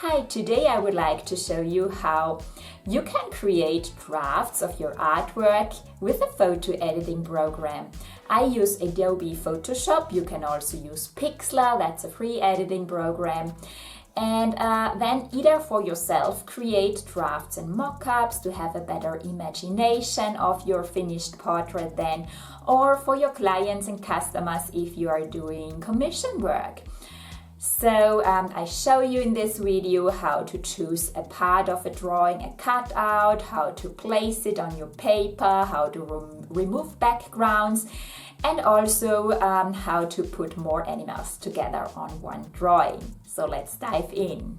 Hi, today I would like to show you how you can create drafts of your artwork with a photo editing program. I use Adobe Photoshop. You can also use Pixlr, that's a free editing program. And then either for yourself create drafts and mockups to have a better imagination of your finished portrait then, or for your clients and customers if you are doing commission work. So I show you in this video how to choose a part of a drawing, a cutout, how to place it on your paper, how to remove backgrounds, and also how to put more animals together on one drawing. So let's dive in.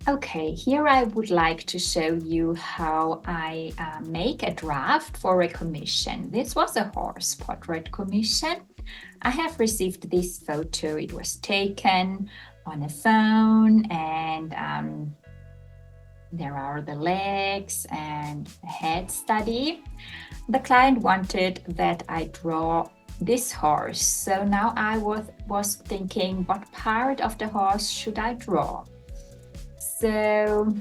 Okay, here I would like to show you how I make a draft for a commission. This was a horse portrait commission. I have received this photo. It was taken on a phone, and there are the legs and a head study. The client wanted that I draw this horse. So now I was thinking, what part of the horse should I draw? So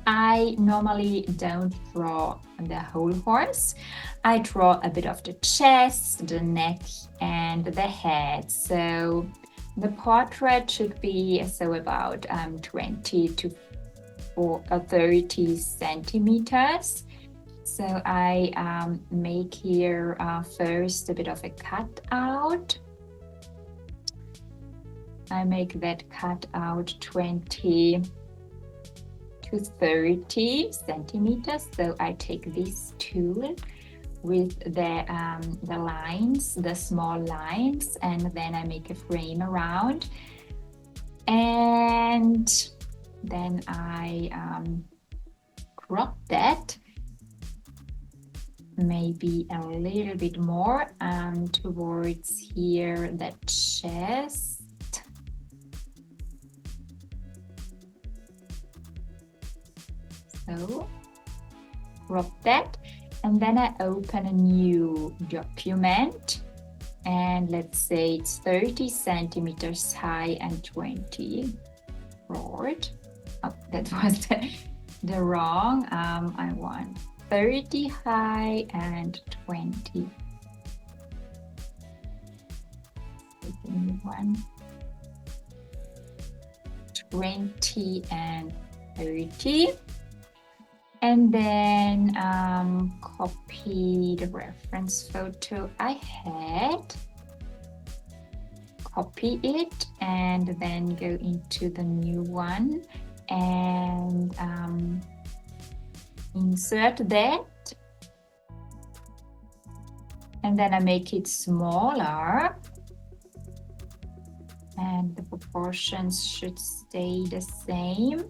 I normally don't draw the whole horse. I draw a bit of the chest, the neck, and the head. So the portrait should be about 20 to 30 centimeters. So I make here first a bit of a cutout. I make that cutout 20 to 30 centimeters. So I take this tool with the lines, the small lines, and then I make a frame around. And then I crop that maybe a little bit more towards here the chest. So crop that, and then I open a new document, and let's say it's 30 centimeters high and 20 broad. Oh, that was the wrong. I want 30 high and 20. One, 20 and 30. And then copy the reference photo I had, copy it, and then go into the new one and insert that. And then I make it smaller, and the proportions should stay the same.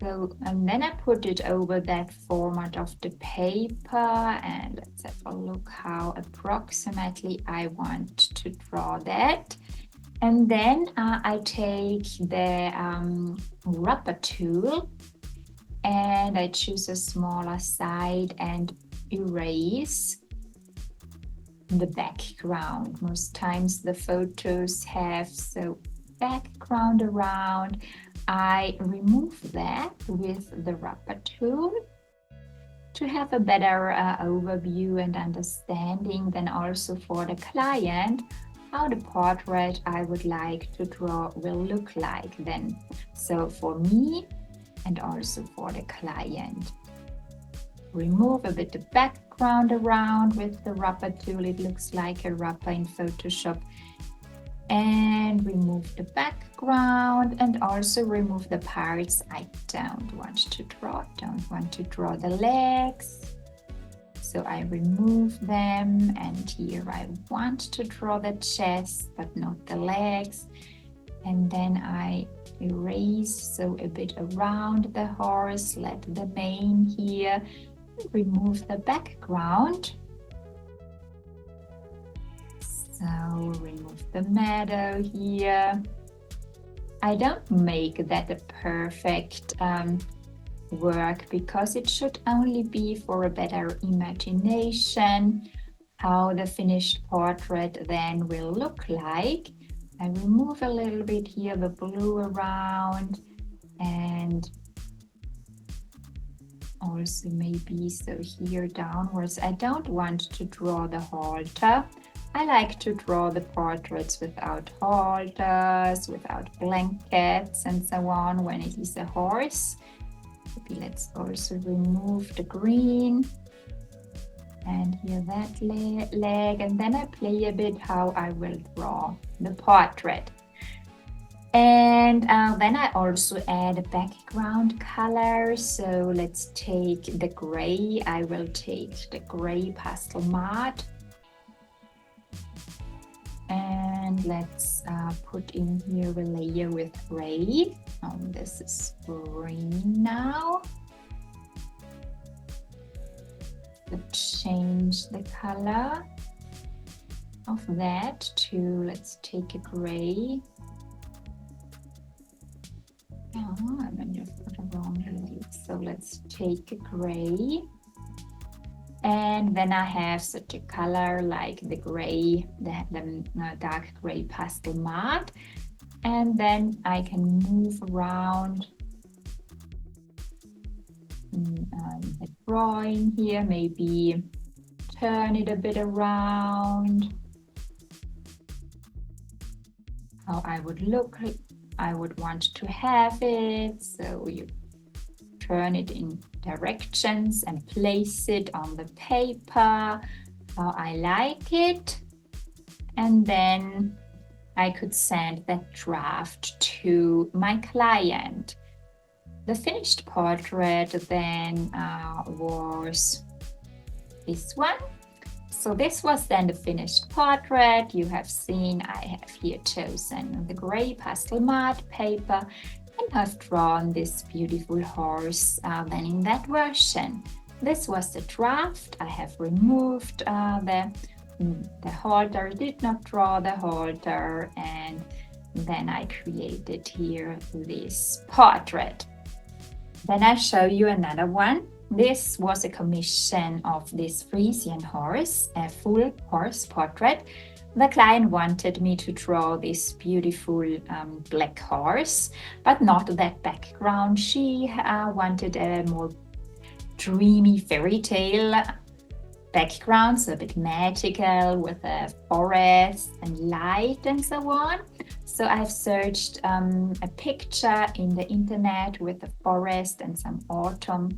So, and then I put it over that format of the paper, and let's have a look how approximately I want to draw that. And then I take the rubber tool and I choose a smaller side and erase the background. Most times the photos have background around. I remove that with the rubber tool to have a better overview and understanding, then also for the client how the portrait I would like to draw will look like then. So for me and also for the client. Remove a bit of background around with the rubber tool. It looks like a rubber in Photoshop. And remove the background and also remove the parts I don't want to draw. Don't want to draw the legs. So I remove them, and here I want to draw the chest but not the legs. And then I erase so a bit around the horse, let the mane here, remove the background. So remove the meadow here. I don't make that a perfect work because it should only be for a better imagination how the finished portrait then will look like. I remove a little bit here the blue around, and also maybe so here downwards. I don't want to draw the halter. I like to draw the portraits without halters, without blankets and so on when it is a horse. Maybe let's also remove the green. And here that leg, and then I play a bit how I will draw the portrait. And then I also add a background color. So let's take the gray. I will take the gray pastel matte. And let's put in here a layer with gray. This is green now. Let's change the color of that to, let's take a gray. Oh, I'm going to put a wrong layer. So let's take a gray. And then I have such a color like the gray, the dark gray pastel matte. And then I can move around the drawing here, maybe turn it a bit around. How I would look, I would want to have it. So you turn it in directions and place it on the paper how I like it. And then I could send that draft to my client. The finished portrait then was this one. So this was then the finished portrait. You have seen I have here chosen the gray pastel matte paper and have drawn this beautiful horse then in that version. This was the draft. I have removed the halter, did not draw the halter, and then I created here this portrait. Then I show you another one. This was a commission of this Frisian horse, a full horse portrait. The client wanted me to draw this beautiful black horse, but not that background. She wanted a more dreamy fairy tale background, so a bit magical with a forest and light and so on. So I've searched a picture in the internet with a forest and some autumn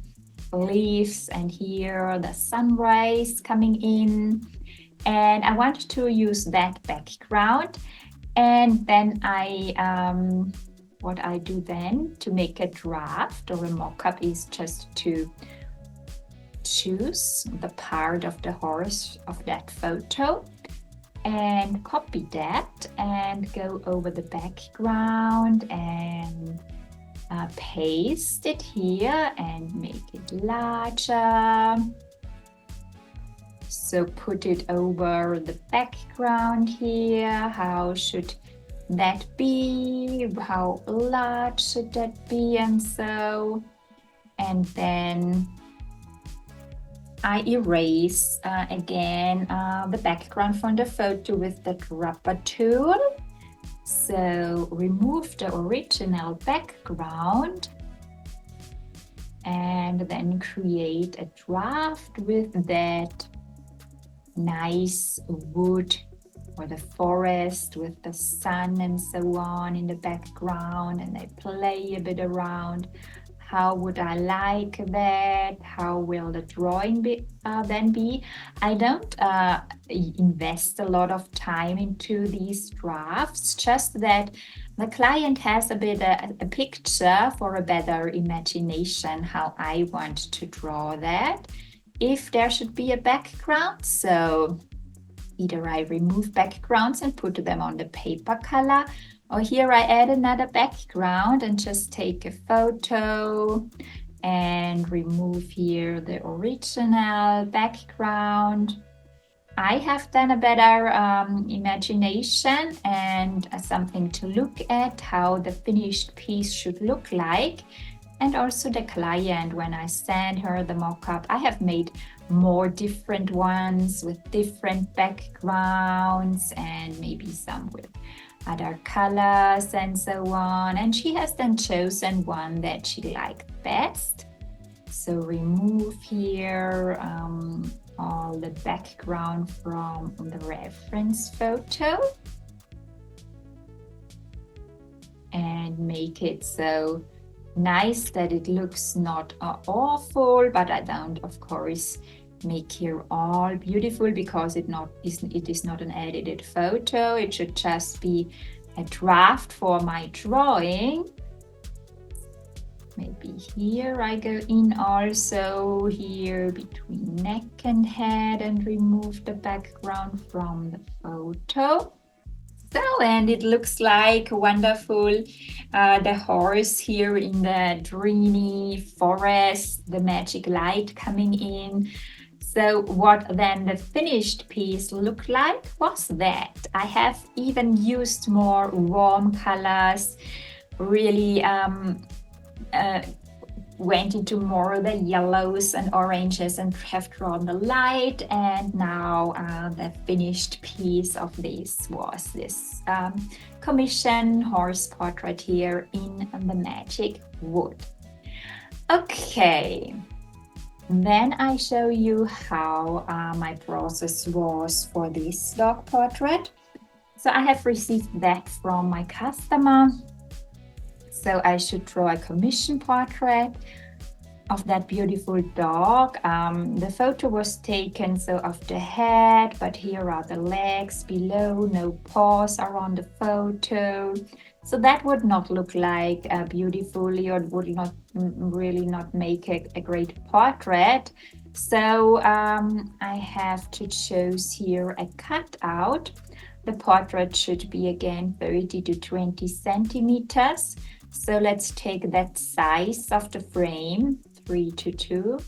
leaves, and here the sun rays coming in, and I wanted to use that background. And then what I do then to make a draft or a mock-up is just to choose the part of the horse of that photo and copy that and go over the background and paste it here and make it larger. So put it over the background here. How should that be? How large should that be? And so, and then I erase again the background from the photo with the rubber tool. So remove the original background and then create a draft with that nice wood or the forest with the sun and so on in the background, and I play a bit around. How would I like that? How will the drawing then be? I don't invest a lot of time into these drafts, just that the client has a bit a picture for a better imagination how I want to draw that. If there should be a background, so either I remove backgrounds and put them on the paper color, or here I add another background and just take a photo and remove here the original background. I have then a better imagination and something to look at how the finished piece should look like. And also the client, when I send her the mock-up, I have made more different ones with different backgrounds and maybe some with other colors and so on. And she has then chosen one that she liked best. So remove here all the background from the reference photo and make it so nice that it looks not awful, but I don't, of course, make here all beautiful because it is not an edited photo. It should just be a draft for my drawing. Maybe here I go in also here between neck and head and remove the background from the photo. So, and it looks like wonderful. The horse here in the dreamy forest, the magic light coming in. So what then the finished piece looked like was that. I have even used more warm colors, really went into more of the yellows and oranges and have drawn the light, and now the finished piece of this was this commission horse portrait here in the magic wood. Okay, then I show you how my process was for this dog portrait. So I have received that from my customer. So I should draw a commission portrait of that beautiful dog. The photo was taken so of the head, but here are the legs below, no paws are on the photo. So that would not look like beautifully, or would not really not make a great portrait. So I have to choose here a cutout. The portrait should be again 30 to 20 centimeters. So let's take that size of the frame, 3:2,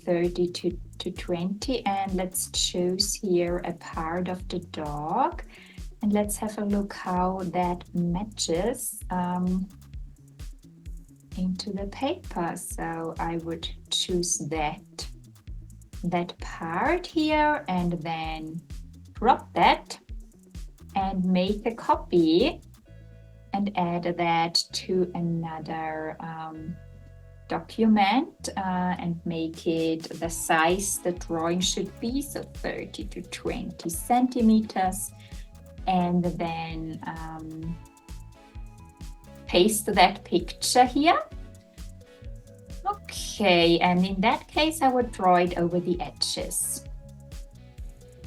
30 to 20, and let's choose here a part of the dog. And let's have a look how that matches into the paper. So I would choose that part here and then crop that and make a copy and add that to another document and make it the size the drawing should be, so 30 to 20 centimeters, and then paste that picture here. Okay, and in that case I would draw it over the edges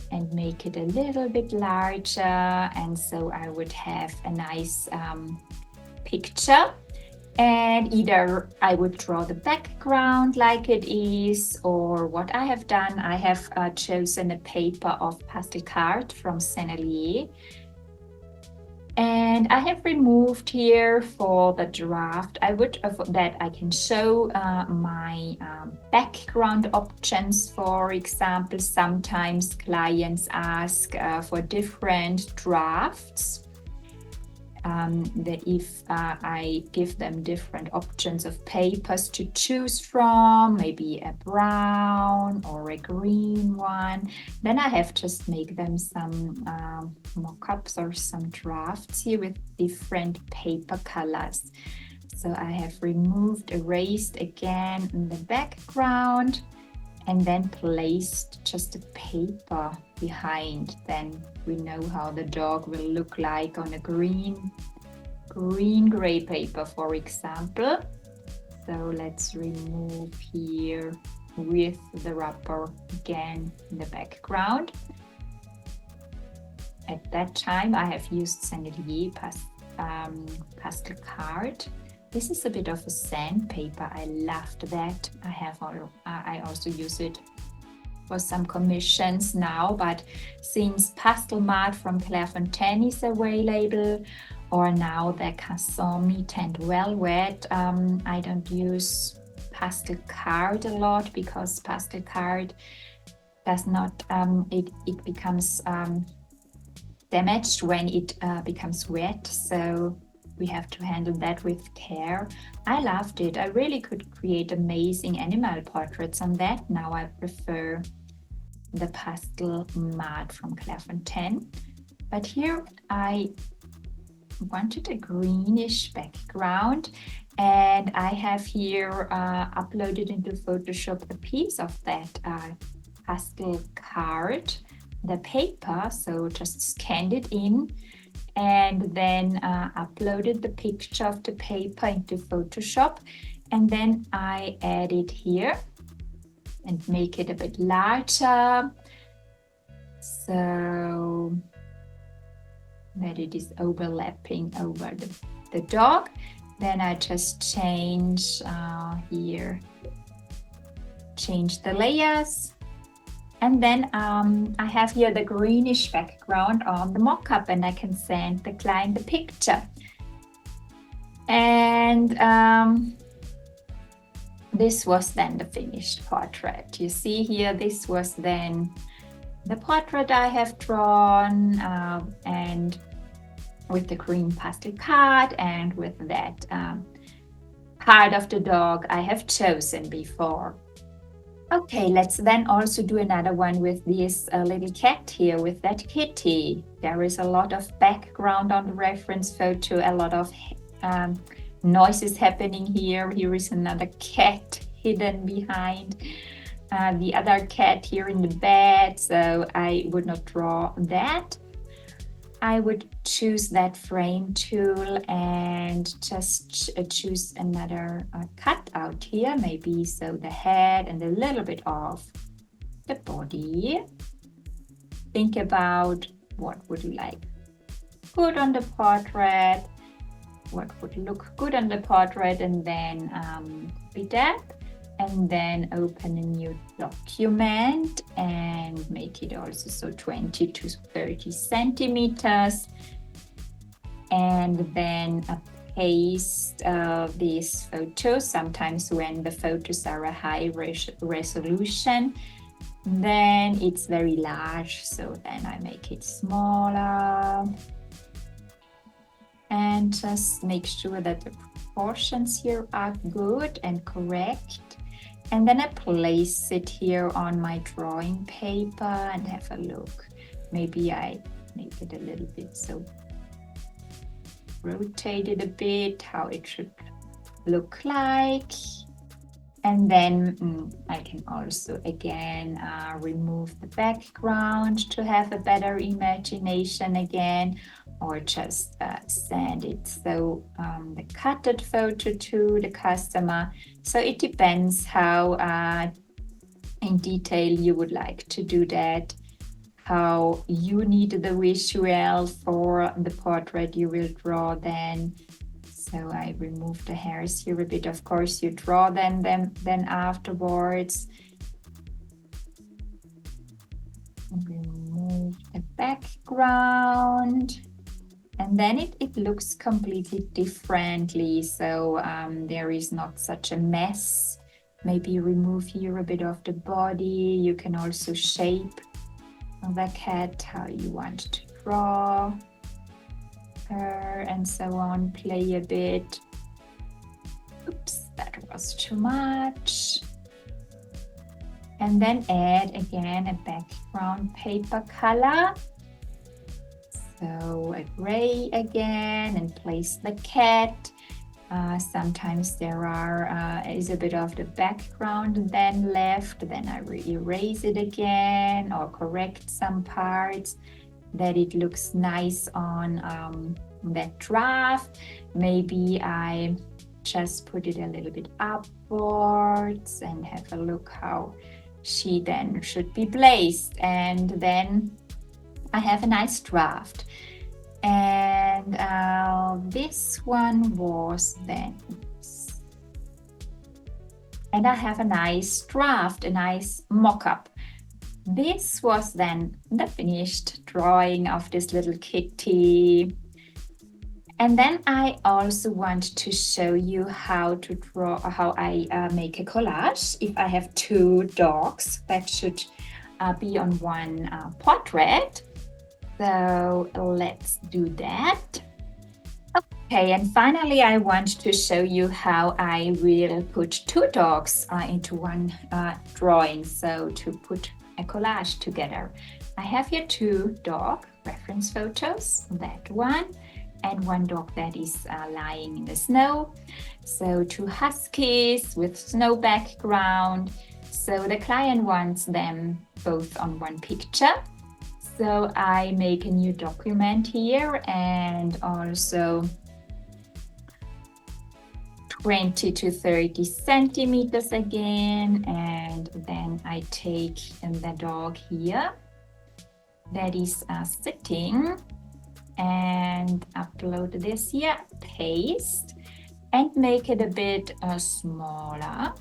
and make it a little bit larger, and so I would have a nice picture. And either I would draw the background like it is, or what I have done, I have chosen a paper of pastel card from Sennelier, and I have removed here for the draft. I would that I can show my background options. For example, sometimes clients ask for different drafts. That if I give them different options of papers to choose from, maybe a brown or a green one, then I have just make them some mock-ups or some drafts here with different paper colors. So I have removed, erased again in the background, and then placed just a paper behind. Then we know how the dog will look like on a green gray paper, for example. So let's remove here with the rubber again in the background. At that time I have used Sennelier pastel card. This is a bit of a sandpaper. I loved that. I also use it for some commissions now, but since Pastel Mat from Clairefontaine is available, or now the Casson Meat and Velvet, I don't use pastel card a lot because pastel card does not, it becomes damaged when it becomes wet, so we have to handle that with care. I loved it. I really could create amazing animal portraits on that. Now I prefer the Pastel Mat from Clairefontaine. But here I wanted a greenish background, and I have here uploaded into Photoshop a piece of that pastel card, the paper. So just scanned it in and then uploaded the picture of the paper into Photoshop, and then I add it here and make it a bit larger so that it is overlapping over the dog. Then I just change change the layers. And then I have here the greenish background on the mock-up, and I can send the client the picture. And this was then the finished portrait. You see here, this was then the portrait I have drawn, and with the green pastel card and with that part of the dog I have chosen before. Okay, let's then also do another one with this little cat here, with that kitty. There is a lot of background on the reference photo, a lot of noises happening here. Here is another cat hidden behind the other cat here in the bed, so I would not draw that. I would choose that frame tool and just choose another cutout here, maybe so the head and a little bit of the body. Think about what would you like good on the portrait, what would look good on the portrait, and then copy that, and then open a new document and make it also so 20 to 30 centimeters, and then paste these photos. Sometimes when the photos are a high resolution, then it's very large, so then I make it smaller and just make sure that the proportions here are good and correct. And then I place it here on my drawing paper and have a look. Maybe I make it a little bit, so rotate it a bit, how it should look like. And then I can also again remove the background to have a better imagination again, or just send it so the cutted photo to the customer. So it depends how in detail you would like to do that, how you need the visual for the portrait you will draw then. So I remove the hairs here a bit. Of course, you draw them then afterwards. Remove the background. And then it looks completely differently. So there is not such a mess. Maybe remove here a bit of the body. You can also shape the cat how you want to draw her and so on. Play a bit. Oops, that was too much. And then add again a background paper color. So a gray again, and place the cat. Sometimes there is a bit of the background then left. Then I erase it again or correct some parts that it looks nice on that draft. Maybe I just put it a little bit upwards and have a look how she then should be placed. And then I have a nice draft. And this one was then, and I have a nice draft, a nice mock-up. This was then the finished drawing of this little kitty. And then I also want to show you how to draw, how I make a collage. If I have two dogs that should be on one portrait. So let's do that. Okay, and finally I want to show you how I will put two dogs into one drawing. So to put a collage together. I have here two dog reference photos, that one and one dog that is lying in the snow. So 2 huskies with snow background. So the client wants them both on one picture. So I make a new document here and also 20 to 30 centimeters again, and then I take the dog here that is sitting and upload this here, paste, and make it a bit smaller,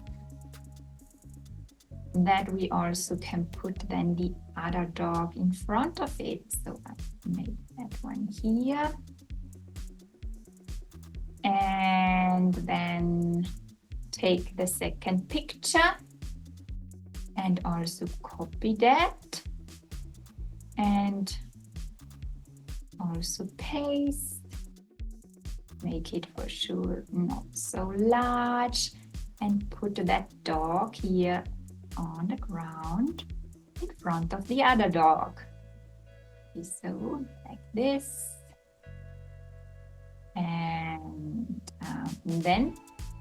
that we also can put then the other dog in front of it. So I make that one here. And then take the second picture and also copy that and also paste, make it for sure not so large, and put that dog here on the ground in front of the other dog. So like this. And then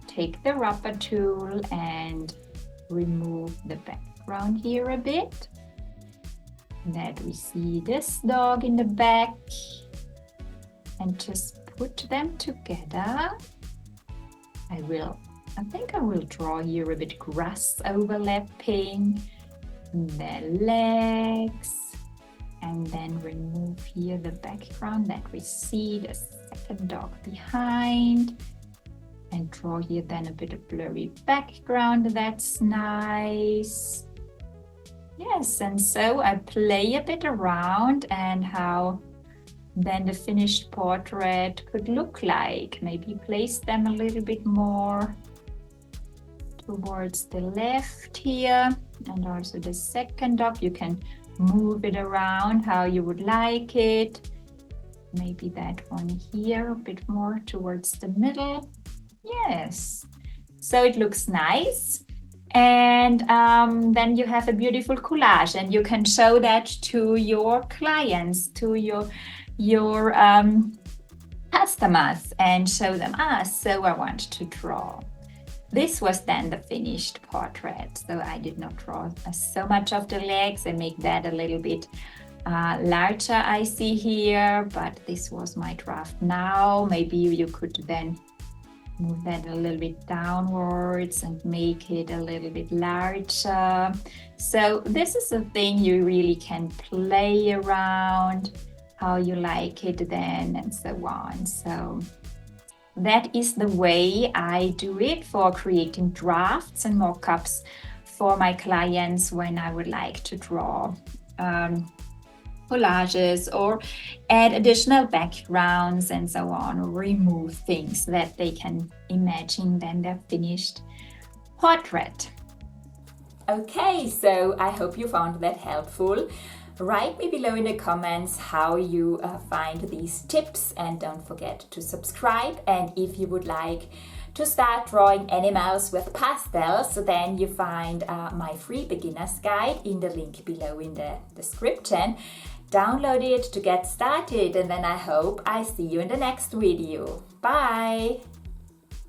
take the rubber tool and remove the background here a bit, that we see this dog in the back, and just put them together. I think I will draw here a bit grass overlapping the legs, and then remove here the background that we see the second dog behind, and draw here then a bit of blurry background. That's nice. Yes, and so I play a bit around and how then the finished portrait could look like. Maybe place them a little bit more towards the left here, and also the second dog. You can move it around how you would like it. Maybe that one here a bit more towards the middle. Yes, so it looks nice. And then you have a beautiful collage, and you can show that to your clients, to your customers, and show them, so I want to draw. This was then the finished portrait. So I did not draw so much of the legs. I make that a little bit larger, I see here, but this was my draft now. Maybe you could then move that a little bit downwards and make it a little bit larger. So this is a thing you really can play around, how you like it then, and so on. So that is the way I do it for creating drafts and mock-ups for my clients when I would like to draw collages or add additional backgrounds and so on, or remove things that they can imagine then their finished portrait. Okay, so I hope you found that helpful. Write me below in the comments how you find these tips, and don't forget to subscribe. And if you would like to start drawing animals with pastels, then you find my free beginner's guide in the link below in the description. Download it to get started, and then I hope I see you in the next video. Bye!